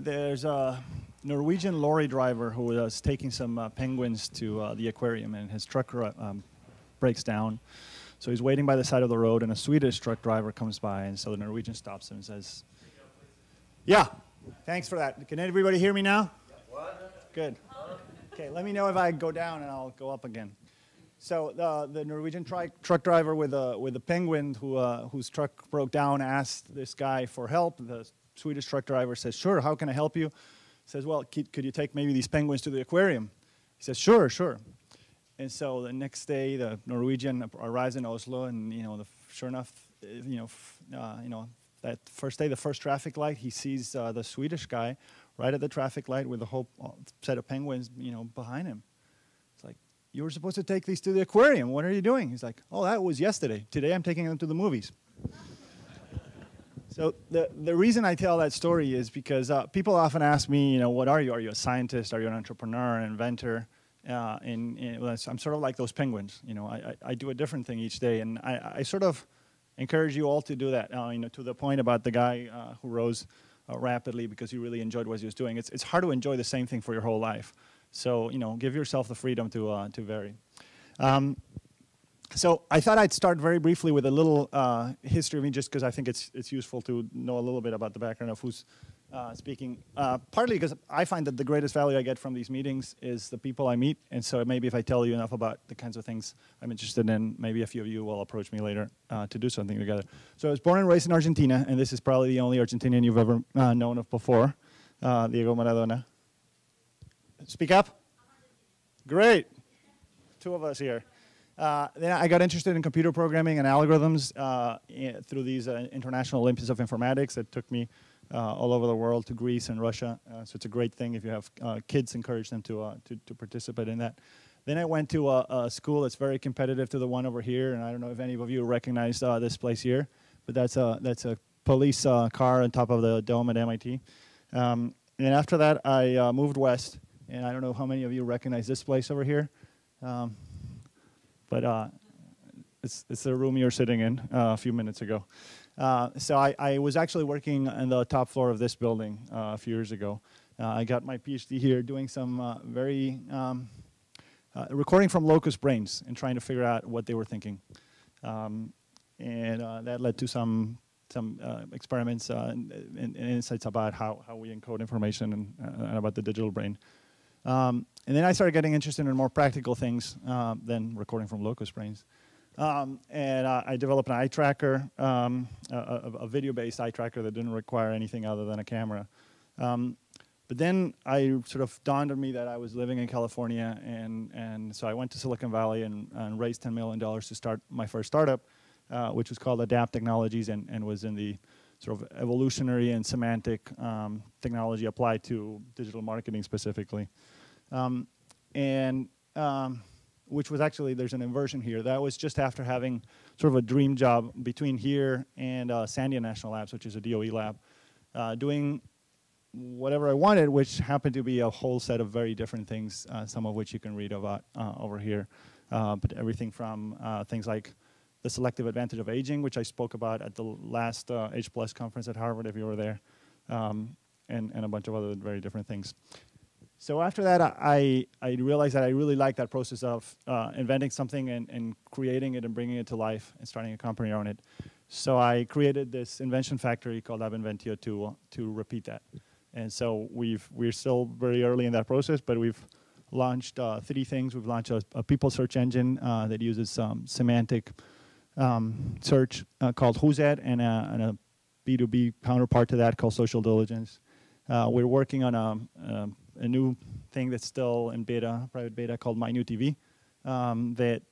There's a Norwegian lorry driver who was taking some penguins to the aquarium, and his truck breaks down. So he's waiting by the side of the road, and a Swedish truck driver comes by, and so the Norwegian stops him and says, "Yeah, thanks for that. Can everybody hear me now?" What? Good. Okay, let me know if I go down, and I'll go up again. So the Norwegian truck driver with a penguin whose truck broke down asked this guy for help. The Swedish truck driver says, "Sure, how can I help you?" He says, "Well, could you take maybe these penguins to the aquarium?" He says, "Sure, sure." And so the next day, the Norwegian arrives in Oslo, and sure enough, that first day, the first traffic light, he sees the Swedish guy right at the traffic light with a whole set of penguins, behind him. It's like, "You were supposed to take these to the aquarium. What are you doing?" He's like, "Oh, that was yesterday. Today, I'm taking them to the movies." So the reason I tell that story is because people often ask me, what are you? Are you a scientist? Are you an entrepreneur, an inventor? Well, I'm sort of like those penguins. I do a different thing each day, and I sort of encourage you all to do that. To the point about the guy who rose rapidly because he really enjoyed what he was doing. It's hard to enjoy the same thing for your whole life. So give yourself the freedom to vary. So I thought I'd start very briefly with a little history of me, just because I think it's useful to know a little bit about the background of who's speaking. Partly because I find that the greatest value I get from these meetings is the people I meet, and so maybe if I tell you enough about the kinds of things I'm interested in, maybe a few of you will approach me later to do something together. So I was born and raised in Argentina, and this is probably the only Argentinian you've ever known of before, Diego Maradona. Speak up. Great. Two of us here. Then I got interested in computer programming and algorithms through these International Olympiads of Informatics that took me all over the world to Greece and Russia. So it's a great thing if you have kids, encourage them to participate in that. Then I went to a school that's very competitive to the one over here, and I don't know if any of you recognize this place here, but that's a police car on top of the dome at MIT. And after that, I moved west, and I don't know how many of you recognize this place over here. But it's the room you're sitting in a few minutes ago. So I was actually working on the top floor of this building a few years ago. I got my PhD here doing some recording from locust brains and trying to figure out what they were thinking. And that led to some experiments and insights about how we encode information and about the digital brain. And then I started getting interested in more practical things than recording from locust brains. And I developed an eye tracker, a video-based eye tracker that didn't require anything other than a camera. But then I sort of dawned on me that I was living in California, and so I went to Silicon Valley and raised $10 million to start my first startup, which was called Adapt Technologies, and was in the sort of evolutionary and semantic technology applied to digital marketing specifically. Which was actually, there's an inversion here. That was just after having sort of a dream job between here and Sandia National Labs, which is a DOE lab, doing whatever I wanted, which happened to be a whole set of very different things, some of which you can read about over here. But everything from things like the selective advantage of aging, which I spoke about at the last Age Plus conference at Harvard, if you were there, and a bunch of other very different things. So after that, I realized that I really liked that process of inventing something and creating it and bringing it to life and starting a company around it. So I created this invention factory called Abinventio to repeat that. And so we're still very early in that process, but we've launched 3 things. We've launched a people search engine that uses semantic search called Who's That, and a B2B counterpart to that called Social Diligence. We're working on a new thing that's still in beta, private beta, called My New TV, that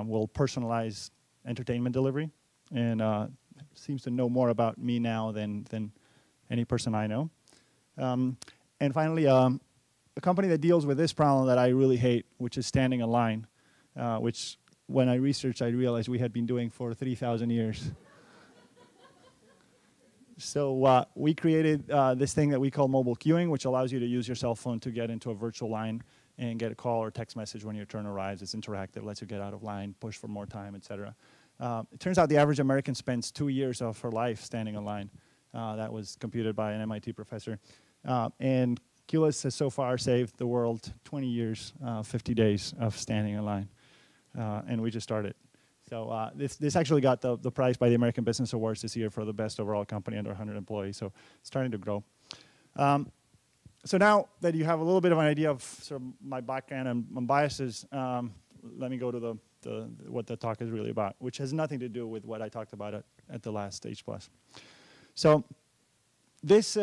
will personalize entertainment delivery, and seems to know more about me now than any person I know. And finally, a company that deals with this problem that I really hate, which is standing in line, which when I researched, I realized we had been doing for 3,000 years. So we created this thing that we call mobile queuing, which allows you to use your cell phone to get into a virtual line and get a call or text message when your turn arrives. It's interactive, lets you get out of line, push for more time, etc. It turns out the average American spends 2 years of her life standing in line. That was computed by an MIT professor. And QList has so far saved the world 20 years, 50 days of standing in line. And we just started. So this actually got the prize by the American Business Awards this year for the best overall company under 100 employees. So it's starting to grow. So now that you have a little bit of an idea of sort of my background and my biases, let me go to what the talk is really about, which has nothing to do with what I talked about at the last H+. So this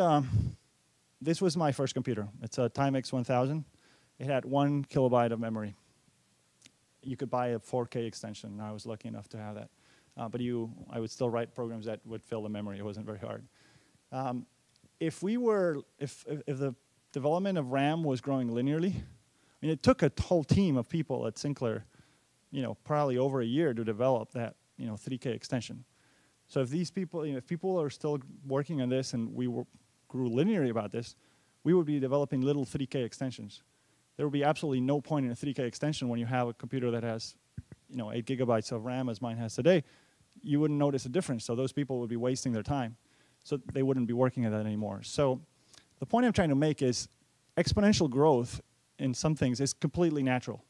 was my first computer. It's a Timex 1000. It had 1 kilobyte of memory. You could buy a 4K extension, and I was lucky enough to have that. But I would still write programs that would fill the memory. It wasn't very hard. If the development of RAM was growing linearly, I mean, it took a whole team of people at Sinclair, probably over a year to develop that, 3K extension. So if these people, if people are still working on this and we grew linearly about this, we would be developing little 3K extensions. There would be absolutely no point in a 3K extension when you have a computer that has, 8 gigabytes of RAM as mine has today. You wouldn't notice a difference. So those people would be wasting their time. So they wouldn't be working at that anymore. So the point I'm trying to make is exponential growth in some things is completely natural.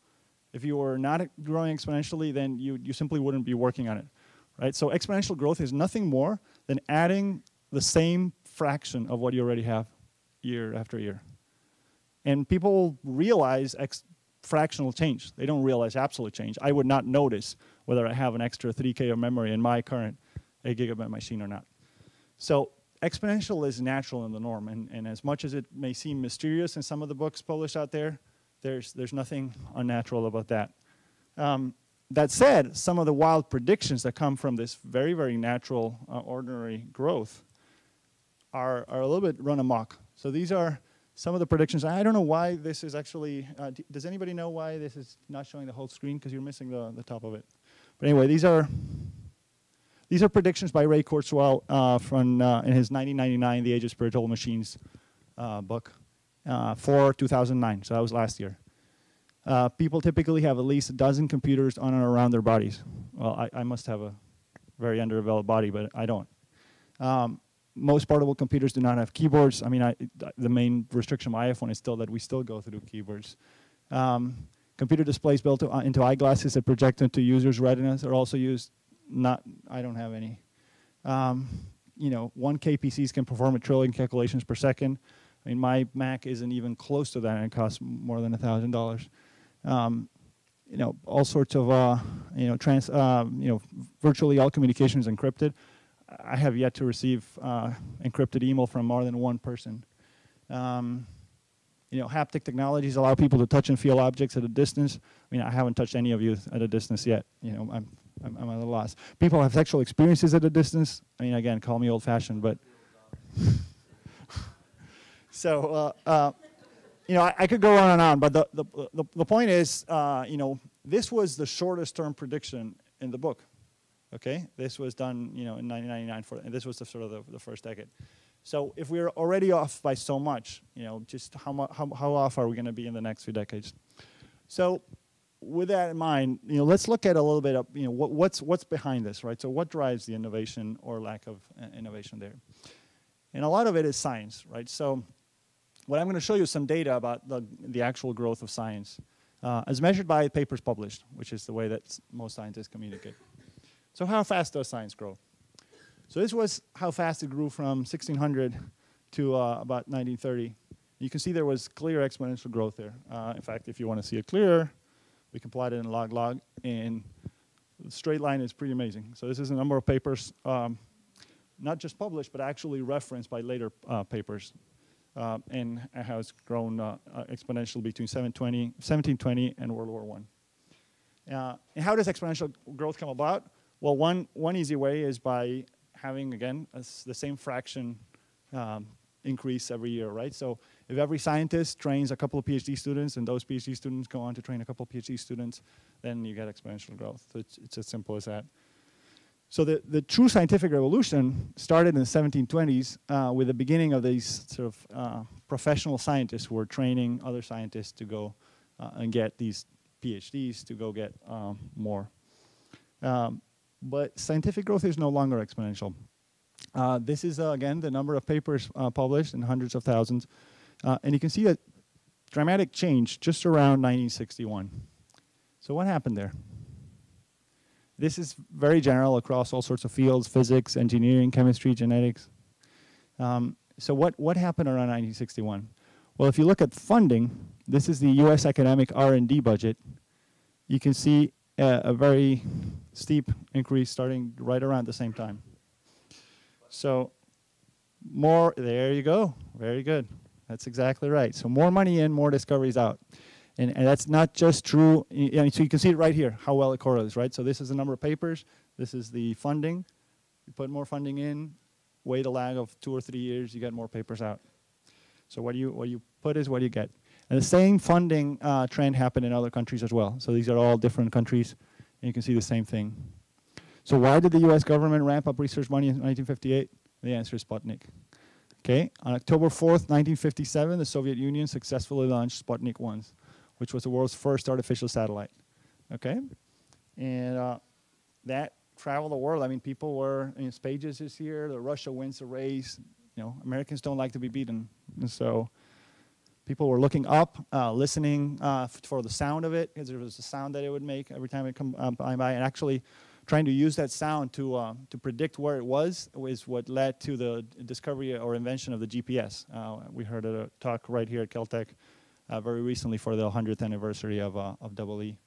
If you were not growing exponentially, then you simply wouldn't be working on it, right? So exponential growth is nothing more than adding the same fraction of what you already have year after year. And people realize fractional change. They don't realize absolute change. I would not notice whether I have an extra 3K of memory in my current 8 gigabyte machine or not. So exponential is natural in the norm, and as much as it may seem mysterious in some of the books published out there, there's nothing unnatural about that. That said, some of the wild predictions that come from this very, very natural, ordinary growth are a little bit run amok. So these are some of the predictions. I don't know why this is actually, does anybody know why this is not showing the whole screen? Because you're missing the top of it. But anyway, these are predictions by Ray Kurzweil from in his 1999 The Age of Spiritual Machines book for 2009. So that was last year. People typically have at least a dozen computers on and around their bodies. Well, I must have a very underdeveloped body, but I don't. Most portable computers do not have keyboards. I mean, the main restriction of my iPhone is still that we still go through keyboards. Computer displays built into eyeglasses that project into users' retinas are also used. I don't have any. 1K PCs can perform 1 trillion calculations per second. I mean, my Mac isn't even close to that, and it costs more than $1,000. All sorts of, virtually all communication is encrypted. I have yet to receive encrypted email from more than one person. Haptic technologies allow people to touch and feel objects at a distance. I mean, I haven't touched any of you at a distance yet. I'm at a loss. People have sexual experiences at a distance. I mean, again, call me old-fashioned, but so I could go on and on. But the point is, this was the shortest term prediction in the book. Okay, this was done, in 1999, and this was the sort of the first decade. So if we're already off by so much, just how off are we going to be in the next few decades? So with that in mind, let's look at a little bit of, what's behind this, right? So what drives the innovation or lack of innovation there? And a lot of it is science, right? So what I'm going to show you is some data about the actual growth of science as measured by papers published, which is the way that most scientists communicate. So how fast does science grow? So this was how fast it grew from 1600 to about 1930. You can see there was clear exponential growth there. In fact, if you want to see it clearer, we can plot it in log, and the straight line is pretty amazing. So this is a number of papers, not just published, but actually referenced by later papers, and how it's grown exponentially between 1720 and World War I. And how does exponential growth come about? Well, one easy way is by having, again, the same fraction increase every year, right? So if every scientist trains a couple of PhD students and those PhD students go on to train a couple of PhD students, then you get exponential growth. So it's as simple as that. So the true scientific revolution started in the 1720s with the beginning of these sort of professional scientists who were training other scientists to go and get these PhDs to go get more. But scientific growth is no longer exponential. This is, again, the number of papers published in hundreds of thousands. And you can see a dramatic change just around 1961. So what happened there? This is very general across all sorts of fields: physics, engineering, chemistry, genetics. So what happened around 1961? Well, if you look at funding, this is the US academic R&D budget. You can see a very steep increase starting right around the same time. So more, there you go, very good. That's exactly right. So more money in, more discoveries out. And that's not just true, so you can see it right here, how well it correlates, right? So this is the number of papers, this is the funding. You put more funding in, wait a lag of 2 or 3 years, you get more papers out. So what you put is what you get. And the same funding trend happened in other countries as well. So these are all different countries, and you can see the same thing. So why did the US government ramp up research money in 1958? The answer is Sputnik. Okay, on October 4th, 1957, the Soviet Union successfully launched Sputnik 1, which was the world's first artificial satellite. Okay, and that traveled the world. I mean, people were, Spages this year, Russia wins the race. Americans don't like to be beaten. And so people were looking up, listening for the sound of it, because there was a sound that it would make every time it come by, and actually trying to use that sound to predict where it was what led to the discovery or invention of the GPS. We heard a talk right here at Caltech very recently for the 100th anniversary of EE.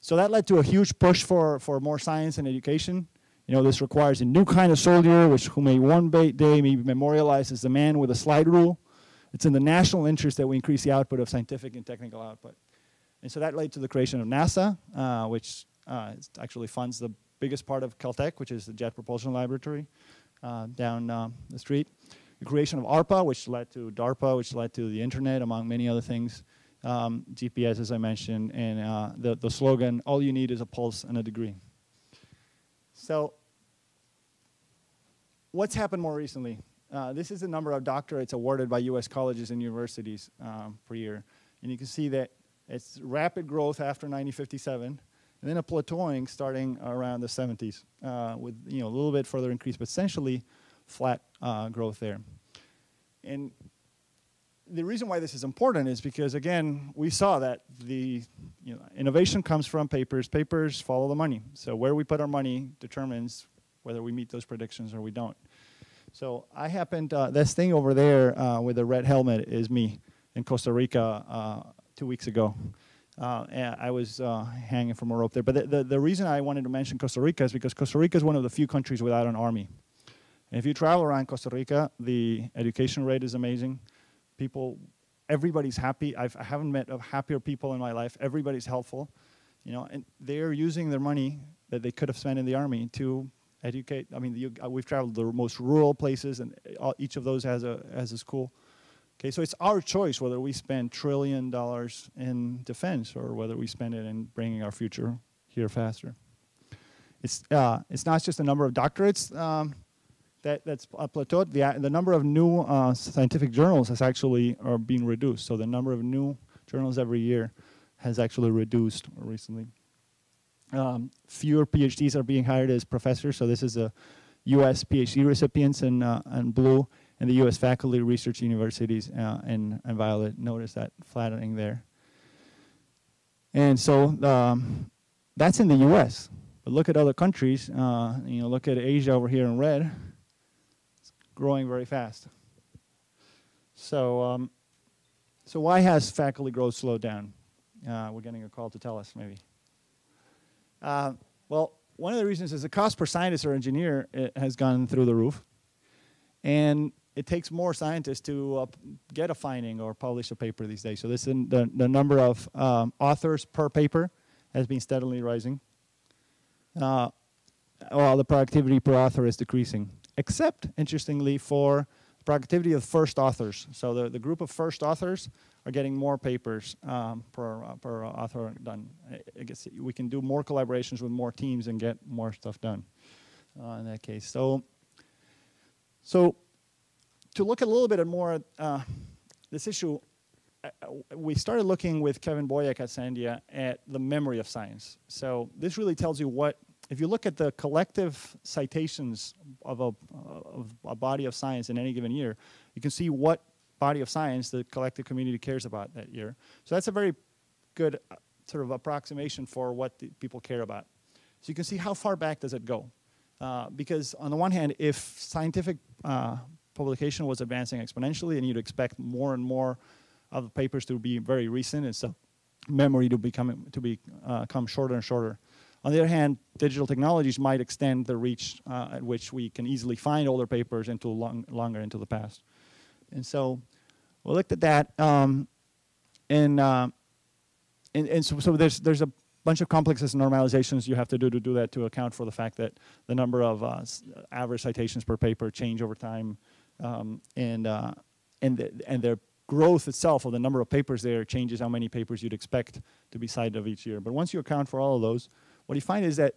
So that led to a huge push for more science and education. This requires a new kind of soldier, who may one day be memorialized as the man with a slide rule. It's in the national interest that we increase the output of scientific and technical output. And so that led to the creation of NASA, which actually funds the biggest part of Caltech, which is the Jet Propulsion Laboratory down the street. The creation of ARPA, which led to DARPA, which led to the internet, among many other things. GPS, as I mentioned, and the slogan, all you need is a pulse and a degree. So what's happened more recently? This is the number of doctorates awarded by US colleges and universities per year. And you can see that it's rapid growth after 1957, and then a plateauing starting around the 70s with a little bit further increase, but essentially flat growth there. And the reason why this is important is because, again, we saw that the innovation comes from papers. Papers follow the money. So where we put our money determines whether we meet those predictions or we don't. So I happened, this thing over there with the red helmet is me in Costa Rica 2 weeks ago. And I was hanging from a rope there. But the reason I wanted to mention Costa Rica is because Costa Rica is one of the few countries without an army. And if you travel around Costa Rica, the education rate is amazing. Everybody's happy. I haven't met happier people in my life. Everybody's helpful, and they're using their money that they could have spent in the army to educate. I mean, we've traveled to the most rural places, and each of those has a school. Okay, so it's our choice whether we spend $1 trillion in defense or whether we spend it in bringing our future here faster. It's not just the number of doctorates that's plateaued. The number of new scientific journals has actually been reduced. So the number of new journals every year has actually reduced recently. Fewer PhDs are being hired as professors. So this is the U.S. PhD recipients in blue, and the U.S. faculty research universities in violet. Notice that flattening there. And so that's in the U.S. But look at other countries. Look at Asia over here in red. Growing very fast. So, so why has faculty growth slowed down? We're getting a call to tell us, maybe. Well, one of the reasons is the cost per scientist or engineer has gone through the roof, and it takes more scientists to get a finding or publish a paper these days. So this is the number of authors per paper has been steadily rising, while the productivity per author is decreasing. Except, interestingly, for productivity of first authors. So the group of first authors are getting more papers per author done. I guess we can do more collaborations with more teams and get more stuff done in that case. So to look a little bit more at this issue, we started looking with Kevin Boyack at Sandia at the memory of science. So this really tells you what if you look at the collective citations of a body of science in any given year, you can see what body of science the collective community cares about that year. So that's a very good sort of approximation for what the people care about. So you can see how far back does it go. Because on the one hand, if scientific publication was advancing exponentially, and you'd expect more and more of the papers to be very recent, and so memory to become shorter and shorter. On the other hand, digital technologies might extend the reach at which we can easily find older papers into longer into the past. And so we looked at that, and so there's a bunch of complexes and normalizations you have to do that to account for the fact that the number of average citations per paper change over time, and their growth itself, or the number of papers there, changes how many papers you'd expect to be cited of each year. But once you account for all of those, what you find is that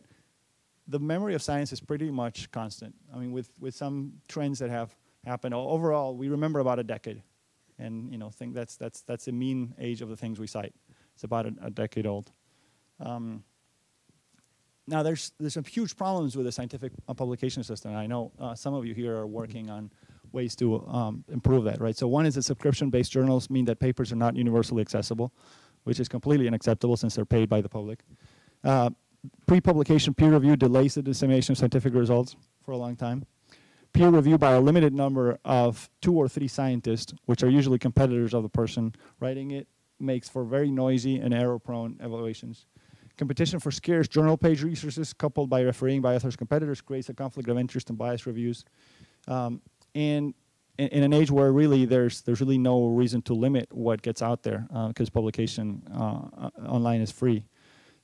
the memory of science is pretty much constant. I mean, with some trends that have happened, overall, we remember about a decade, and think that's the mean age of the things we cite. It's about a decade old. Now, there's some huge problems with the scientific publication system. I know some of you here are working on ways to improve that, right? So one is that subscription-based journals mean that papers are not universally accessible, which is completely unacceptable since they're paid by the public. Pre-publication peer review delays the dissemination of scientific results for a long time. Peer review by a limited number of 2 or 3 scientists, which are usually competitors of the person writing it, makes for very noisy and error-prone evaluations. Competition for scarce journal page resources coupled by refereeing by authors' competitors creates a conflict of interest and biased reviews. And in an age where really there's really no reason to limit what gets out there because publication online is free,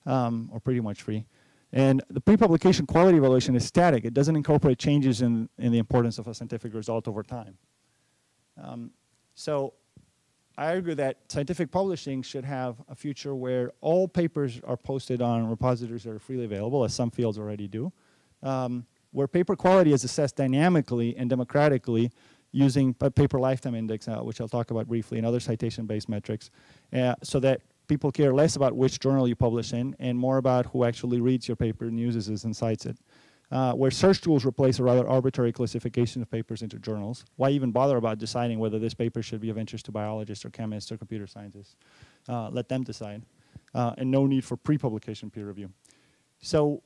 or pretty much free. And the pre-publication quality evaluation is static. It doesn't incorporate changes in the importance of a scientific result over time. So I argue that scientific publishing should have a future where all papers are posted on repositories that are freely available, as some fields already do, where paper quality is assessed dynamically and democratically using a paper lifetime index, which I'll talk about briefly, and other citation-based metrics, so that people care less about which journal you publish in and more about who actually reads your paper and uses it and cites it. Where search tools replace a rather arbitrary classification of papers into journals. Why even bother about deciding whether this paper should be of interest to biologists or chemists or computer scientists? Let them decide. And no need for pre-publication peer review. So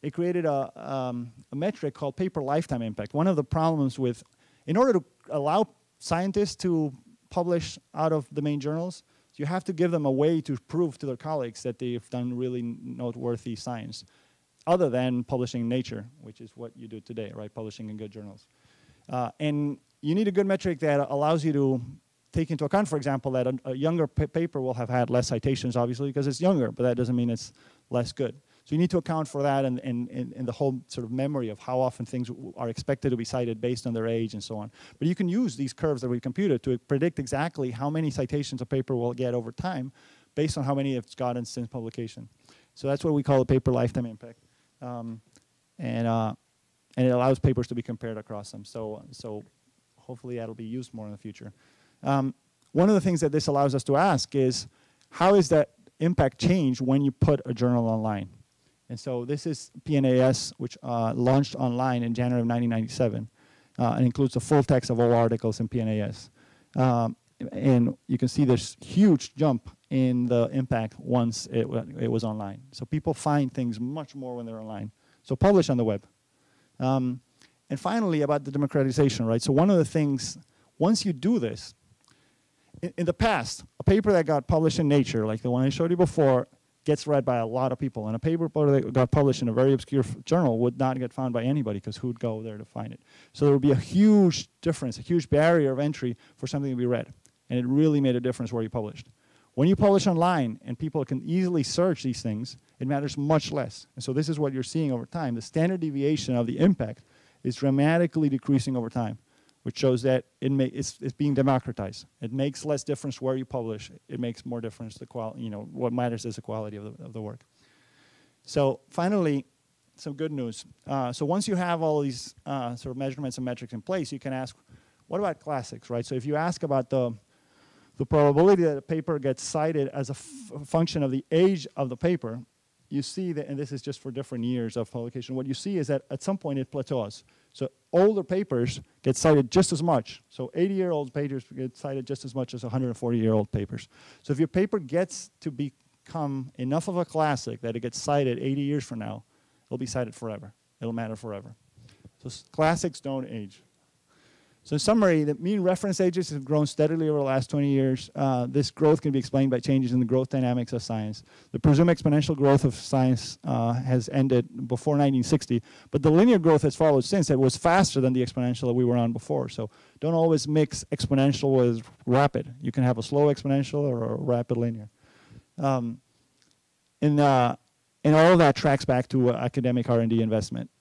it created a metric called paper lifetime impact. One of the problems with, in order to allow scientists to publish out of the main journals, you have to give them a way to prove to their colleagues that they've done really noteworthy science, other than publishing in Nature, which is what you do today, right? Publishing in good journals. And you need a good metric that allows you to take into account, for example, that a younger paper will have had less citations, obviously, because it's younger, but that doesn't mean it's less good. So you need to account for that and the whole sort of memory of how often things are expected to be cited based on their age and so on. But you can use these curves that we computed to predict exactly how many citations a paper will get over time based on how many it's gotten since publication. So that's what we call a paper lifetime impact. And it allows papers to be compared across them. So hopefully that'll be used more in the future. One of the things that this allows us to ask is, how is that impact changed when you put a journal online? And so this is PNAS, which launched online in January of 1997, and includes the full text of all articles in PNAS. And you can see this huge jump in the impact once it was online. So people find things much more when they're online. So publish on the web. And finally, about the democratization, right? So one of the things, once you do this, in the past, a paper that got published in Nature, like the one I showed you before, gets read by a lot of people. And a paper that got published in a very obscure journal would not get found by anybody because who'd go there to find it? So there would be a huge difference, a huge barrier of entry for something to be read. And it really made a difference where you published. When you publish online and people can easily search these things, it matters much less. And so this is what you're seeing over time. The standard deviation of the impact is dramatically decreasing over time, which shows that it's being democratized. It makes less difference where you publish. It makes more difference the quality. What matters is the quality of the work. So finally, some good news. So once you have all these sort of measurements and metrics in place, you can ask, what about classics, right? So if you ask about the probability that a paper gets cited as a function of the age of the paper, you see that, and this is just for different years of publication, what you see is that at some point it plateaus. So older papers get cited just as much. So 80-year-old papers get cited just as much as 140-year-old papers. So if your paper gets to become enough of a classic that it gets cited 80 years from now, it'll be cited forever. It'll matter forever. So classics don't age. So in summary, the mean reference ages have grown steadily over the last 20 years. This growth can be explained by changes in the growth dynamics of science. The presumed exponential growth of science has ended before 1960, but the linear growth has followed since. It was faster than the exponential that we were on before. So don't always mix exponential with rapid. You can have a slow exponential or a rapid linear. And all of that tracks back to academic R&D investment.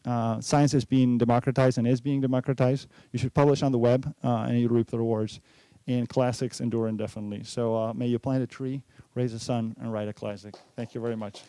Science is being democratized and is being democratized. You should publish on the web and you reap the rewards. And classics endure indefinitely. So may you plant a tree, raise a son, and write a classic. Thank you very much.